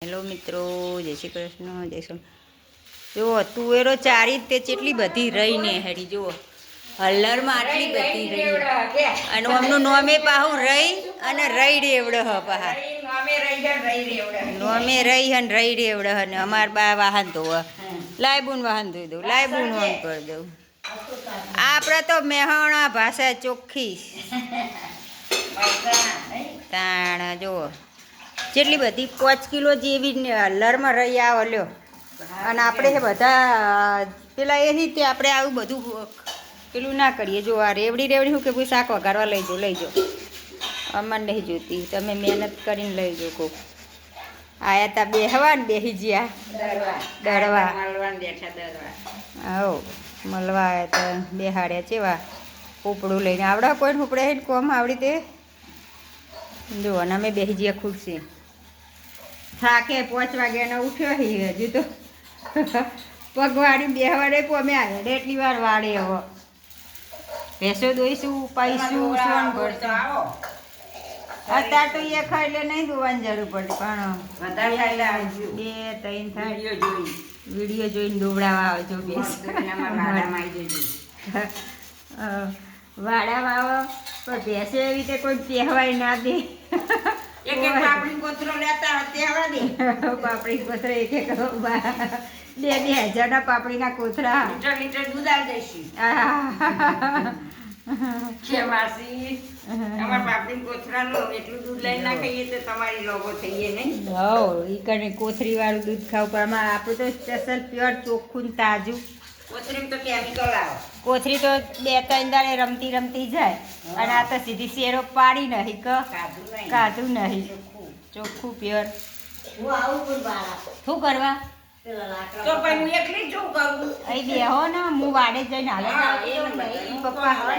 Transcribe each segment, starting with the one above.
Hello મિત્રો, જય શ્રી કૃષ્ણ. જય શ્રી જુઓ તુવેરો ચારી તે કેટલી બધી રહીને હેડી જુઓ હલ્લરમાં આટલી બધી રહી અને આમનું નોમે પાહું રહી અને રહી રેવડ હ પાહા નોમે રહી અને રહી રેવડ હ ને અમાર બા વાહન ધોવ લાયબુન વાહન ધોઈ દઉં લાયબુન ઓન કરી દઉં. આપણે તો મેહાણા ભાષા ચોખ્ખી તાણ જુઓ જેટલી બધી 5 કિલો જેવી હલ્લરમાં રહી આવો લ્યો. અને આપણે બધા પેલા એ રીતે આપણે આવું બધું પેલું ના કરીએ. જો આ રેવડી શું કે કોઈ શાક વઘારવા લઈ જાઓ અમારે નહીં જોતી, તમે મહેનત કરીને લઈ જાઓ. કોક આયા તા બેહવા ને બેસી જ્યાં દરવા હો મળવા આવ્યા તા બેહાડ્યા ચેવા ઉપડું લઈને આવડા કોઈને ઉપડે ને કોમ આવડી તે જો અને અમે બેસી જઈએ ખુરશી થાકે 5 વાગ્યાનો ઉઠ્યો હજુ તો પગવાડી બેહવાડે અમે આવ્યા એટલી વાર વાળે હવે ભેંસો દોઈશું પાઈશું સોન ભરશું. અત્યારે તો એ ખાઈ લે નહીં દોવાની જરૂર પડતી પણ 2-3 થાય વિડીયો જોઈને દોવડાવવા આવજો. વાડામાં આવો પણ ભેંસો એવી રીતે કોઈ પહેવાય ના દે. પાપડી કોથરો લેતા પાપડી કોથરો એક 2,000 પાપડીના કોથરા લીટર દૂધ આવી દઈશું. કોથરી વાળું દૂધ ખાવું પણ આપણું તો સ્પેશિયલ પ્યોર ચોખ્ખું તાજું. કોથરી તો 2-3 દાડે રમતી જાય અને આ તો સીધી શેરો પાડી નહીં કાઢું નહીં ચોખ્ખું પ્યોર. શું કરવા અહીં બેહો ને હું વાડે જઈને હાલ પપ્પા હું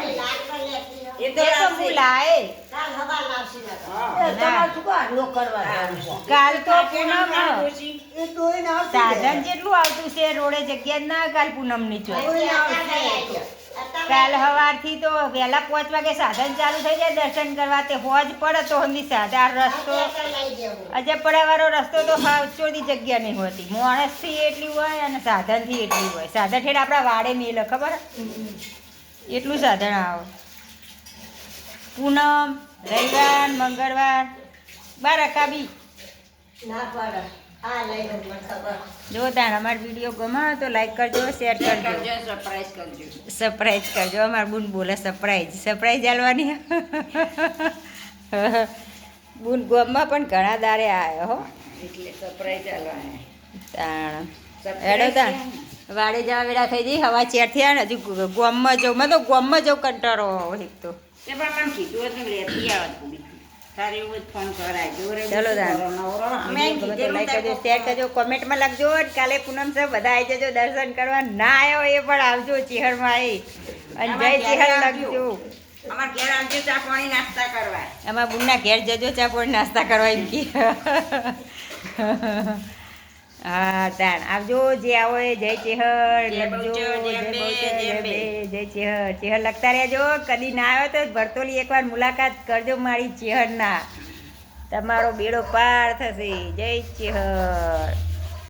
લાય કાલ તો પૂનમ સાધન જેટલું આવતું છે રોડે જગ્યા ના કાલ પૂનમ ની કાલ સવારથી તો વહેલા 5 વાગે સાધન ચાલુ થઈ જાય દર્શન કરવા. તે હોજ પડે તો હમણાં સાધન રસ્તો અજપડાવાળો રસ્તો તો ચોથી જગ્યા નહીં હોતી. માણસથી એટલી હોય અને સાધનથી એટલી હોય. સાધન ઠેર આપણા વાડે મેલ ખબર એટલું સાધન આવે. પૂનમ રવિવાર મંગળવાર બાર રકાબી જો તાણ અમારો વિડીયો ગમે તો લાઈક કરજો, શેર કરજો, સરપ્રાઈઝ કરજો. અમારા બુન બોલે સરપ્રાઈઝ આલવાની. બુન ગોમમાં પણ ઘણા દાડે આવ્યો હો એટલે સરપ્રાઈઝ આલવાની. તાણ હેડો તાણ વાડે જવા વેળા થઈ જઈ. હવા ચેર થયા ને હજુ ગોમમાં જાઉં. મેં તો ગોમમાં જાઉં કંટાળો એક તો ચલો લાઈક કરજો, શેર કરજો, કોમેન્ટમાં લખજો. કાલે પૂનમ છે બધા આવી જજો દર્શન કરવા. ના આવ્યો એ પણ આવજો ચેહરમાં આવી અને જય ચેહર લખજો. અમારા બુનના ઘેર જજો ચા પાણી નાસ્તા કરવા એમ કે. હા તાણ આવજો. જે આવો એ જય ચેહર લખજો. જય ચેહર લખતા રહેજો. કદી ના આવ્યો તો ભરતોલી એકવાર મુલાકાત કરજો મારી ચેહરના. તમારો બેડો પાર થશે. જય ચેહર.